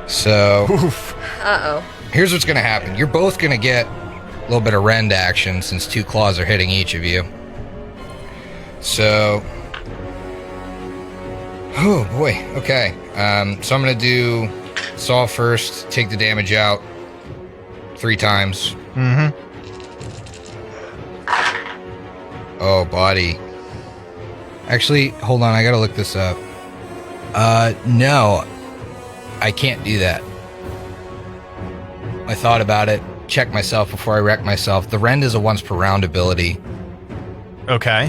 So...
Uh-oh.
Here's what's going to happen. You're both going to get a little bit of rend action, since 2 claws are hitting each of you. So... Oh, boy. Okay. So I'm going to do Saw first, take the damage out 3 times.
Mm-hmm.
Oh, body. Actually, hold on. I got to look this up. No. I can't do that. I thought about it. Checked myself before I wrecked myself. The rend is a once per round ability.
Okay.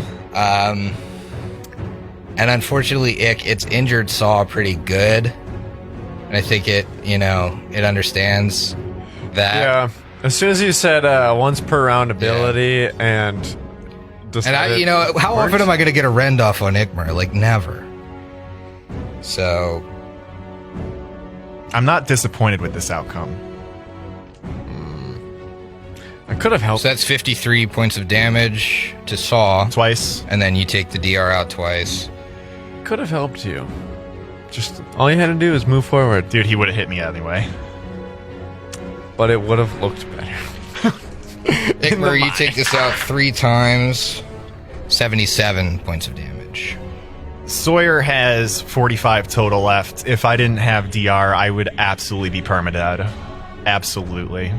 And unfortunately, it's injured Saw pretty good. And I think it understands that.
Yeah. As soon as you said once per round ability and
how often am I going to get a rend off on Ikmer? Like, never. So,
I'm not disappointed with this outcome.
I could have helped.
so that's 53 points of damage to Saw.
Twice.
And then you take the DR out twice.
Could have helped you. Just all you had to do is move forward,
Dude, he would have hit me anyway.
but it would have looked better.
Ikmer, you take this out 3 times. 77 points of damage.
Sawyer has 45 total left. If I didn't have DR, I would absolutely be permadead. Absolutely.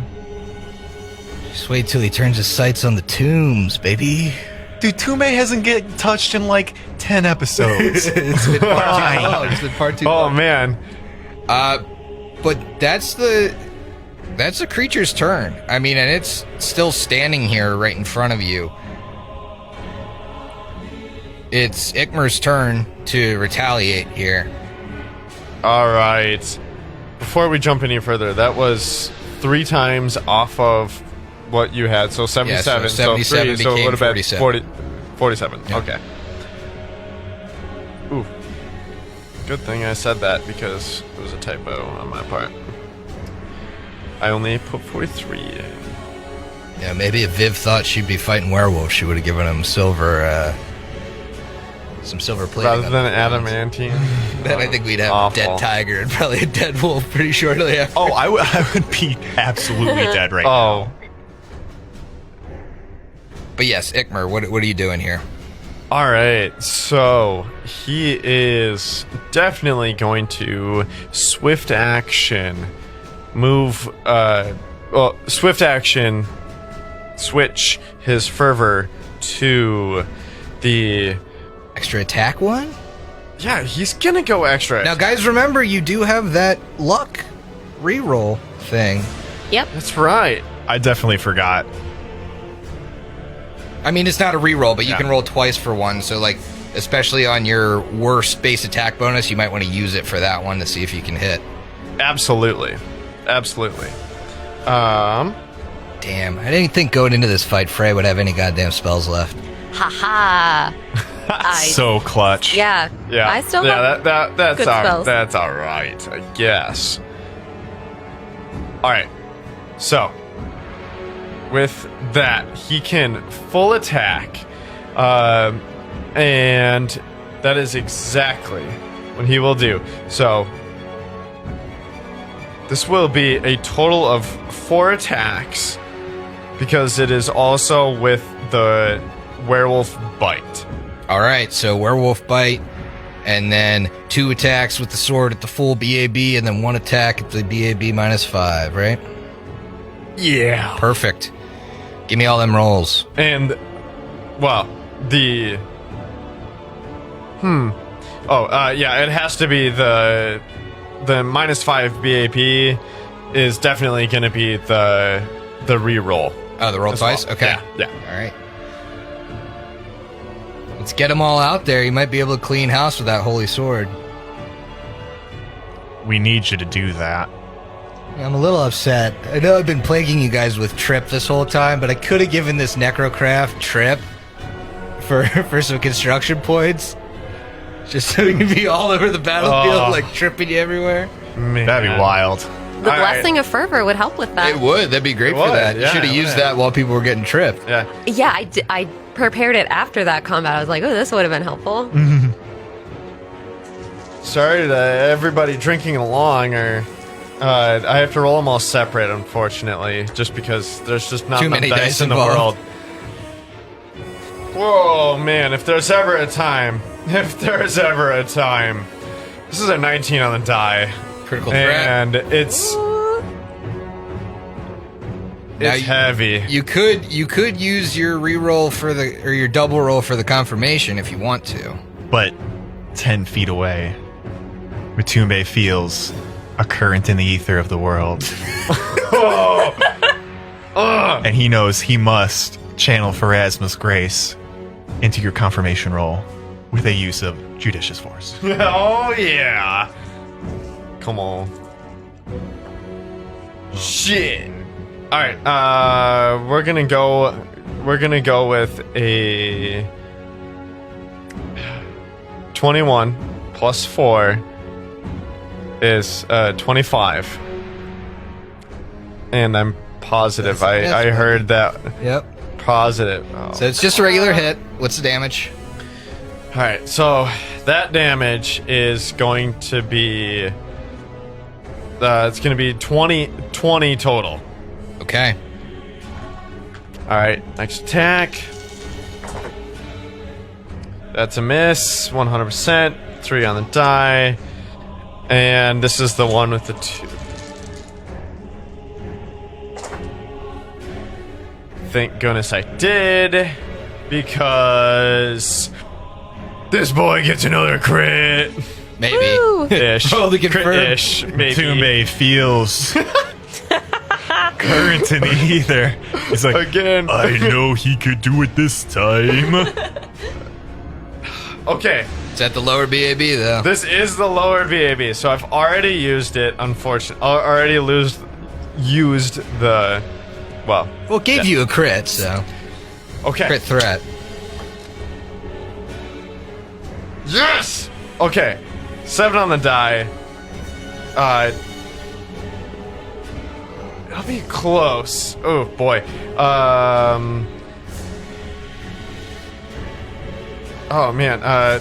Just wait till he turns his sights on the tombs, baby.
Dude, Toombe hasn't get touched in like 10 episodes.
It's been far too long. It's been far too
Oh
long.
man.
But that's the creature's turn. I mean, and it's still standing here right in front of you. It's Ikmer's turn to retaliate here.
All right. Before we jump any further, that was 3 times off of what you had, so 77.
Yeah, so 77
3, so it
became
would have been
47.
47.
Yeah.
Okay. Ooh. Good thing I said that because it was a typo on my part. I only put 43.
Yeah, maybe if Viv thought she'd be fighting werewolves, she would have given him silver some silver plating.
Rather
on
than
the bronze.
adamantine.
Then I think we'd have
Awful.
a dead tiger and probably a dead wolf pretty shortly after.
Oh, I would be absolutely dead right now.
Oh.
But yes, Ikmer, what are you doing here?
All right, so he is definitely going to swift action move, swift action switch his fervor to the,
Extra attack one?
yeah, he's gonna go extra.
Now, guys, remember, you do have that luck reroll thing.
Yep.
That's right.
I definitely forgot.
I mean, it's not a reroll, but you
Yeah.
can roll twice for one. So, like, especially on your worst base attack bonus, you might want to use it for that one to see if you can hit.
Absolutely. Absolutely.
Damn, I didn't think going into this fight, Frey would have any goddamn spells left.
Haha.
So clutch.
Yeah.
Yeah.
I still
yeah,
have
that's
good spells.
that's all right, I guess. All right. So, with that, he can full attack, and that is exactly what he will do. So, this will be a total of 4 attacks because it is also with the werewolf bite.
All right, so werewolf bite, and then 2 attacks with the sword at the full BAB, and then 1 attack at the BAB -5, right?
Yeah.
Perfect. Give me all them rolls.
And, well, the... yeah, it has to be the -5 BAP is definitely going to be the reroll.
Oh, the roll
as
twice?
well.
Okay.
Yeah.
All right. Let's get them all out there. You might be able to clean house with that holy sword.
We need you to do that.
I'm a little upset. I know I've been plaguing you guys with Trip this whole time, but I could have given this Necrocraft Trip for some construction points. Just so you can be all over the battlefield,
Oh.
like tripping you everywhere.
Man.
That'd be wild.
The
All right.
blessing of fervor would help with that.
It would. That'd be great
It
for
would,
that. You
yeah,
should have
it
used
would.
that while people were getting tripped.
Yeah.
Yeah, I prepared it after that combat. I was like, oh, this would have been helpful.
Sorry to everybody drinking along, or I have to roll them all separate, unfortunately, just because there's just not
Too
enough
many
dice
dice
in the
involved.
world. Whoa, man! If there's ever a time, this is a 19 on the die,
Critical threat.
and it's
Now
heavy.
You could use your reroll or your double roll for the confirmation if you want to.
But 10 feet away, Matumbe feels a current in the ether of the world. And he knows he must channel Pharasma's grace into your confirmation roll with a use of judicious force.
Oh yeah! Come on. Shit. All right. We're gonna go with a 21 plus 4 is 25, and I'm positive.
That's
I heard that.
Yep.
Positive. Oh.
So it's just a regular hit. What's the damage?
All right, so that damage is going to be it's going to be 20 total.
Okay.
All right, next attack. That's a miss, 100%. 3 on the die. And this is the one with the 2. Thank goodness I did, because this boy gets another crit.
Maybe.
Woo!
Ish.
Roll to confirm.
Crit-ish, maybe.
Matumbe feels current in the ether. He's like,
Again.
I know he could do it this time.
Okay,
It's at the lower BAB though.
this is the lower VAB, so I've already used it, unfortunately. Already used the... Well,
Well, it gave you a crit, so
okay.
crit threat.
Yes! Okay, 7 on the die. I'll be close. Oh, boy. Oh man,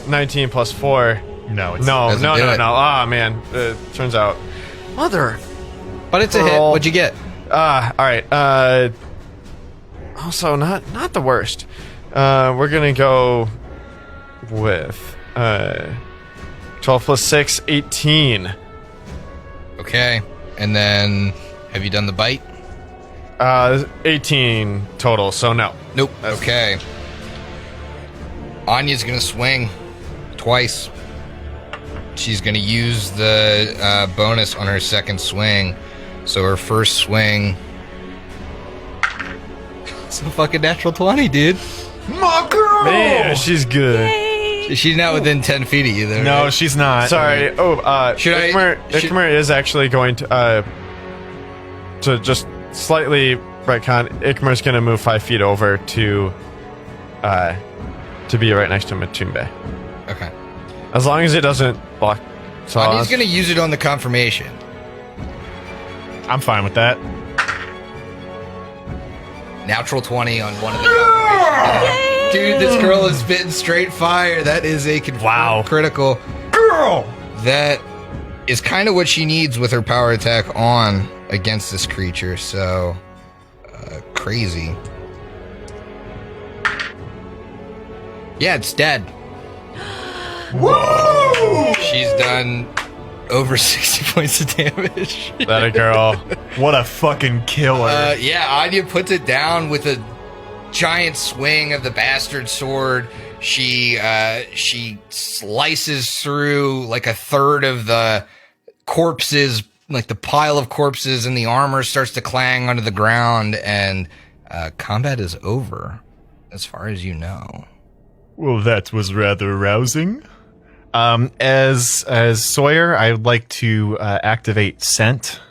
19 plus 4.
No, it's
No.
Doesn't do it.
Ah man, turns out, mother.
But it's a hit.
Roll.
What'd you get?
All right. Also, not the worst. We're gonna go with 12 plus 6, 18.
Okay. And then, have you done the bite?
18 total. So no.
Nope. Okay. Anya's gonna swing twice. She's gonna use the bonus on her second swing. So her first swing. It's a fucking natural 20, dude.
my girl.
Man, she's good.
She's not within 10 feet of you, though.
No,
right?
she's not.
Sorry.
Should I-
Ikmer is actually going to just slightly retcon. Ikmer's going to move 5 feet over to be right next to Matumbe.
Okay.
As long as it doesn't block. So
Anya's gonna use it on the confirmation.
I'm fine with that.
Natural 20 on one of the confirmations. Dude, this girl is spitting straight fire. That is a confirmed critical.
Girl.
That is kind of what she needs with her power attack on against this creature. So, crazy. Yeah, it's dead.
Woo!
She's done over 60 points of damage.
that a girl.
What a fucking killer.
Yeah, Anya puts it down with a giant swing of the bastard sword. She slices through like a third of the corpses, like the pile of corpses, and the armor starts to clang onto the ground, and combat is over, as far as you know.
Well, that was rather rousing.
As Sawyer, I would like to activate Scent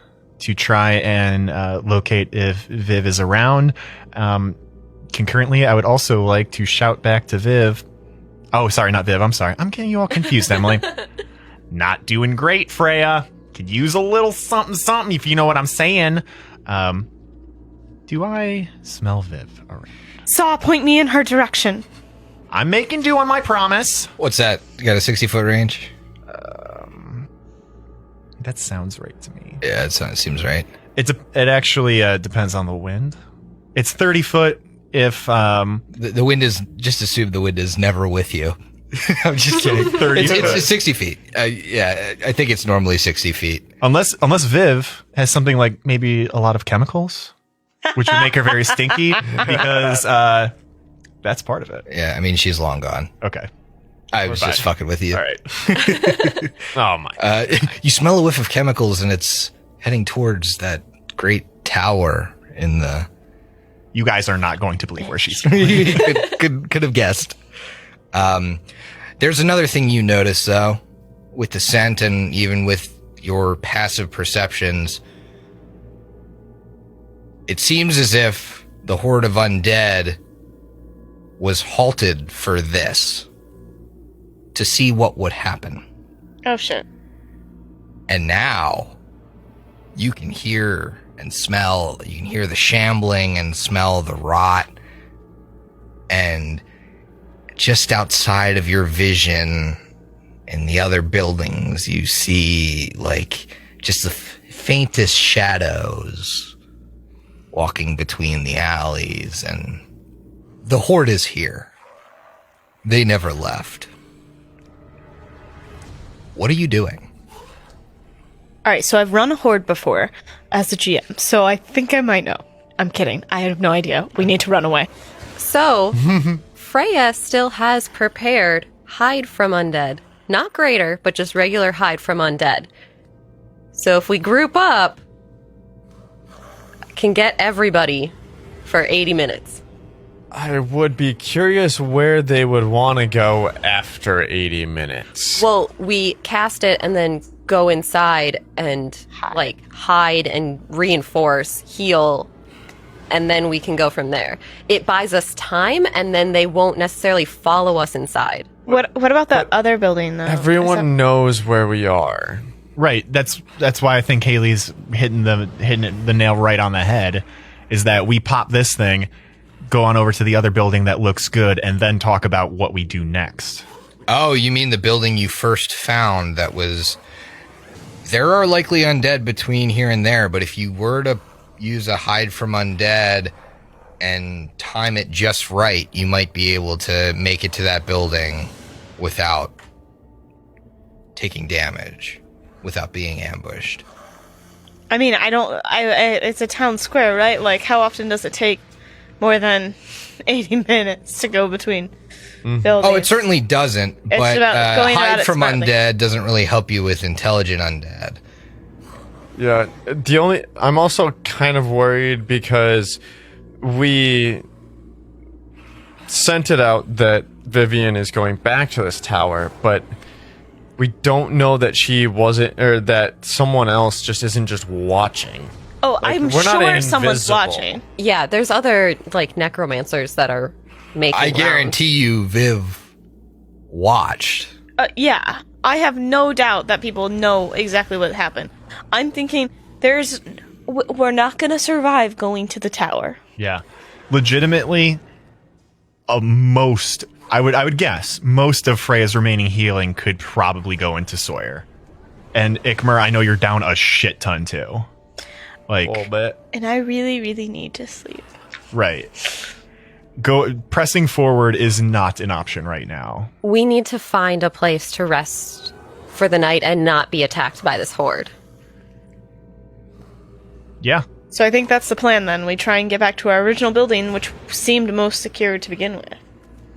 to try and locate if Viv is around. Concurrently, I would also like to shout back to Viv. Oh, sorry, not Viv. I'm sorry. I'm getting you all confused, Emily. Not doing great, Freya. Could use a little something, if you know what I'm saying. Do I smell Viv around?
Saw, point me in her direction.
I'm making do on my promise.
What's that? You got a 60-foot range?
That sounds right to me.
Yeah, it seems right.
It actually depends on the wind. It's 30 foot if
The wind is, just assume the wind is never with you. I'm just kidding.
30
It's 60 feet. Yeah, I think it's normally 60 feet.
unless Viv has something like maybe a lot of chemicals, which would make her very stinky because that's part of it.
Yeah, I mean, she's long gone.
Okay.
I was just fucking with you.
All right.
Oh my.
You smell a whiff of chemicals, and it's heading towards that great tower in the...
You guys are not going to believe where she's
could have guessed. There's another thing you notice, though, with the scent and even with your passive perceptions. It seems as if the horde of undead was halted for this, to see what would happen.
Oh, shit.
And now you can hear and smell, you can hear the shambling and smell the rot. And just outside of your vision in the other buildings, you see like just the faintest shadows walking between the alleys, and the horde is here. They never left. What are you doing?
All right, so I've run a horde before as a GM, so I think I might know. I'm kidding. I have no idea. We need to run away.
So, Freya still has prepared hide from undead. Not greater, but just regular hide from undead. So if we group up, can get everybody for 80 minutes.
I would be curious where they would want to go after 80 minutes.
Well, we cast it and then go inside and hide and reinforce, heal, and then we can go from there. It buys us time, and then they won't necessarily follow us inside.
What about that other building, though?
Everyone knows where we are.
Right. That's why I think Haley's hitting the nail right on the head. Is that we pop this thing, go on over to the other building that looks good and then talk about what we do next.
Oh, you mean the building you first found that was... There are likely undead between here and there, but if you were to use a hide from undead and time it just right, you might be able to make it to that building without taking damage, without being ambushed.
I mean, it's a town square, right? Like, how often does it take more than 80 minutes to go between buildings?
Oh, it certainly doesn't,
It's
but
about going about
hide
it
from
smartly.
undead doesn't really help you with intelligent undead.
Yeah, I'm also kind of worried because we sent it out that Vivian is going back to this tower, but we don't know that she wasn't, or that someone else just isn't just watching.
Oh, I'm
we're not
sure someone's
invisible.
watching.
Yeah, there's other like necromancers that are making.
I
rounds.
guarantee you Viv watched.
Yeah, I have no doubt that people know exactly what happened. I'm thinking we're not gonna survive going to the tower.
Yeah. Legitimately, I would guess most of Freya's remaining healing could probably go into Sawyer. And Ikmer, I know you're down a shit ton too. Like,
A little bit.
And I really, really need to sleep.
right. Pressing forward is not an option right now.
We need to find a place to rest for the night and not be attacked by this horde.
Yeah.
So I think that's the plan then. We try and get back to our original building, which seemed most secure to begin with.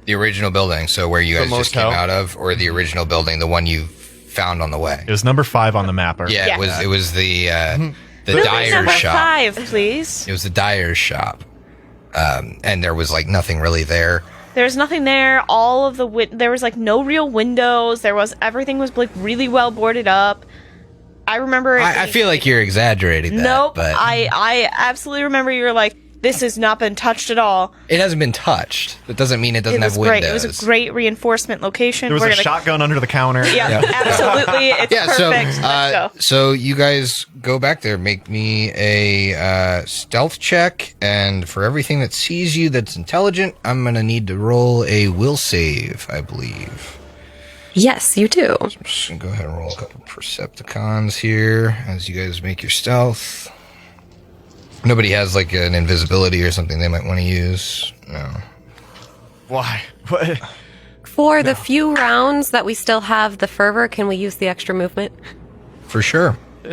The original building, so where you guys just came
motel?
out of, or the original building, the one you found on the way?
It was number 5 on the mapper.
Yeah,
Yeah.
it was the
Building
dyer's
number
shop.
5, please.
It was the dyer's shop. And there was like nothing really there.
There's nothing there. All of there was like no real windows. Everything was like really well boarded up. I remember.
I feel like you're exaggerating that.
Nope.
But
I absolutely remember you were like, this has not been touched at all.
it hasn't been touched. That doesn't mean it doesn't
It was
have
great.
windows.
It was a great reinforcement location.
There was
We're
a
gonna-
shotgun under the counter.
Yeah, absolutely. It's
Yeah,
perfect. Let's go.
so you guys go back there. Make me a stealth check, and for everything that sees you that's intelligent, I'm gonna need to roll a will save, I believe.
Yes, you do.
I'm just gonna go ahead and roll a couple Percepticons here as you guys make your stealth. Nobody has like an invisibility or something they might want to use. No.
Why? What?
For the few rounds that we still have the fervor, can we use the extra movement?
For sure.
Oh,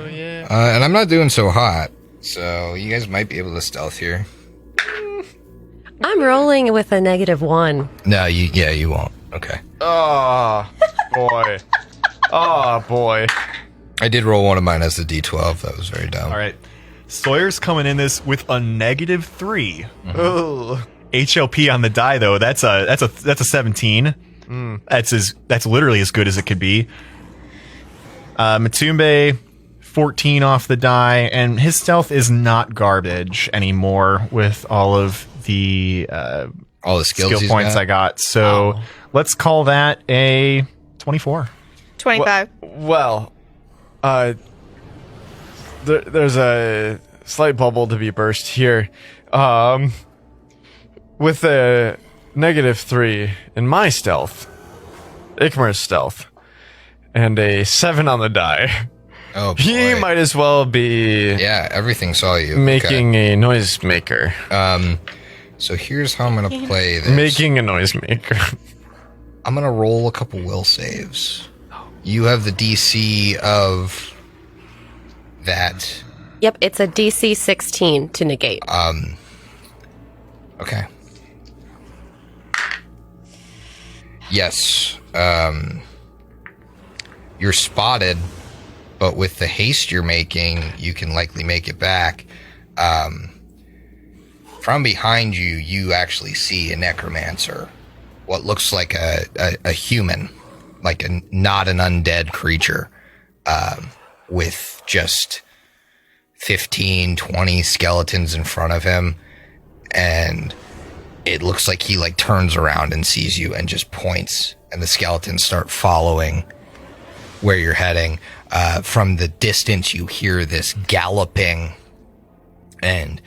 yeah.
And I'm not doing so hot, so you guys might be able to stealth here.
I'm rolling with a -1.
No, you won't. Okay.
Oh, boy. Oh, boy.
I did roll one of mine as a D12. That was very dumb.
All right. Sawyer's coming in this with a -3.
Oh.
HLP on the die though. That's a 17. That's literally as good as it could be. Matumbe 14 off the die, and his stealth is not garbage anymore with all of the
All the skills
skill
he's
points
got?
I got. So let's call that a 24.
25.
Well, there's a slight bubble to be burst here. With a -3 in my stealth, Ikmer's stealth, and a 7 on the die,
Oh, boy.
he might as well be
Yeah, everything saw you.
making a noisemaker.
Okay. So here's how I'm going to play this.
Making a noisemaker.
I'm going to roll a couple will saves. You have the DC of that.
Yep, it's a DC 16 to negate.
Okay. Yes. You're spotted, but with the haste you're making, you can likely make it back. From behind you, you actually see a necromancer. What looks like a human, like not an undead creature, with just 15, 20 skeletons in front of him. And it looks like he like turns around and sees you and just points, and the skeletons start following where you're heading. From the distance, you hear this galloping, and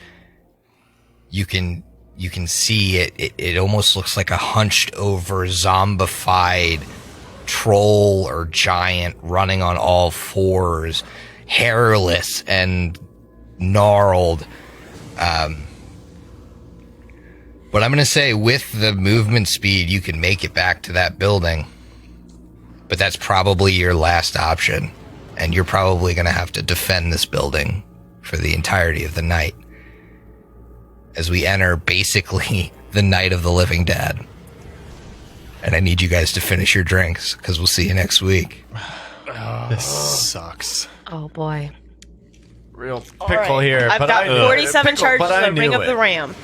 you can You can see it almost looks like a hunched over, zombified troll or giant running on all fours, hairless and gnarled. But I'm going to say with the movement speed, you can make it back to that building. But that's probably your last option. And you're probably going to have to defend this building for the entirety of the night. As we enter basically the night of the living dead. And I need you guys to finish your drinks, because we'll see you next week.
This sucks.
Oh boy.
Real
All
pickle
right.
here.
I've
but
got
I-
47
pickle,
charges
but I
of Ring
knew
of the
it.
Ram.